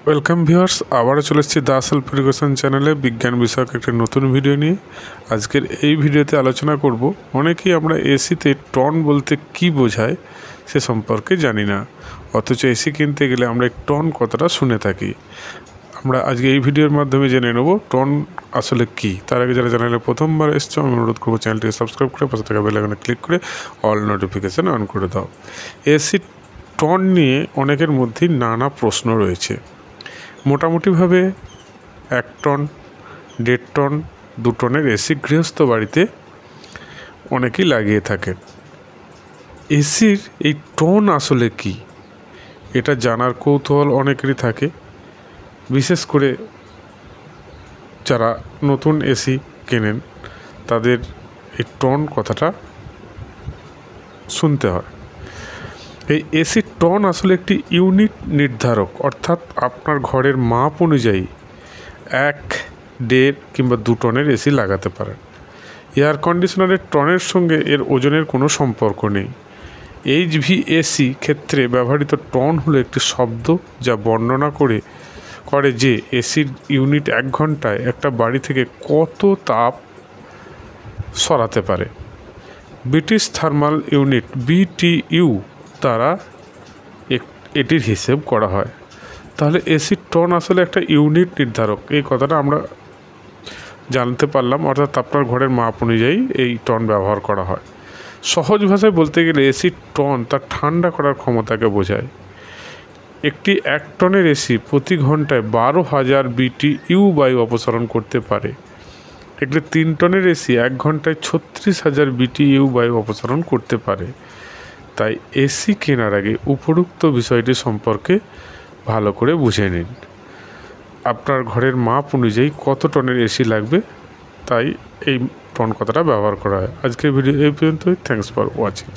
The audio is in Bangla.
ওয়েলকাম ভিউয়ার্স, আবারও চলে এসেছি দা সেলফ এডুকেশন চ্যানেলে বিজ্ঞান বিষয়ক একটি নতুন ভিডিও নিয়ে। আজকের এই ভিডিওতে আলোচনা করব অনেকেই আমরা এসিতে টন বলতে কি বোঝায় সে সম্পর্কে জানি না, অথচ এসি কিনতে গেলে আমরা এই টন কথাটা শুনে থাকি। আমরা আজকে এই ভিডিওর মাধ্যমে জেনে নেব টন আসলে কি। তার আগে যারা চ্যানেলে প্রথমবার এসছো আমি অনুরোধ করবো চ্যানেলটিকে সাবস্ক্রাইব করে পাশে থাকা বেল আইকনে ক্লিক করে অল নোটিফিকেশান অন করে দাও। এসি টন নিয়ে অনেকের মধ্যেই নানা প্রশ্ন রয়েছে। মোটামুটিভাবে 1 টন, 1.5 টন, 2 টনের এসি গৃহস্থ বাড়িতে অনেকেই লাগিয়ে থাকেন। এসির এই টন আসলে কি এটা জানার কৌতূহল অনেকেরই থাকে, বিশেষ করে যারা নতুন এসি কেনেন তাদের এই টন কথাটা শুনতে হয়। এই এসির টন আসলে একটি ইউনিট নির্ধারক, অর্থাৎ আপনার ঘরের মাপ অনুযায়ী 1, 1.5 কিংবা 2 টনের এসি লাগাতে পারেন। এয়ার কন্ডিশনারের টনের সঙ্গে এর ওজনের কোনো সম্পর্ক নেই। এইচভিএসি ক্ষেত্রে ব্যবহৃত টন হলো একটি শব্দ যা বর্ণনা করে যে এসির ইউনিট 1 ঘন্টায় একটা বাড়ি থেকে কত তাপ সরাতে পারে। ব্রিটিশ থার্মাল ইউনিট BTU দ্বারা এটির হিসেব করা হয়। তাহলে এসির টন আসলে একটা ইউনিট নির্ধারক, এই কথাটা আমরা জানতে পারলাম। অর্থাৎ আপনার ঘরের মাপ অনুযায়ী এই টন ব্যবহার করা হয়। সহজ ভাষায় বলতে গেলে এসির টন তার ঠান্ডা করার ক্ষমতাকে বোঝায়। একটি 1 টনের এসি প্রতি ঘন্টায় 12,000 BTU বায়ু অপসারণ করতে পারে। একটি 3 টনের এসি 1 ঘন্টায় 36,000 BTU বায়ু অপসারণ করতে পারে। তাই এসি কেনার আগে উপরোক্ত বিষয়টি সম্পর্কে ভালো করে বুঝে নিন। আপনার ঘরের মাপ অনুযায়ী কত টনের এসি লাগবে, তাই এই টন কথাটা ব্যবহার করা হয়। আজকের ভিডিও এই পর্যন্তই। Thanks for watching.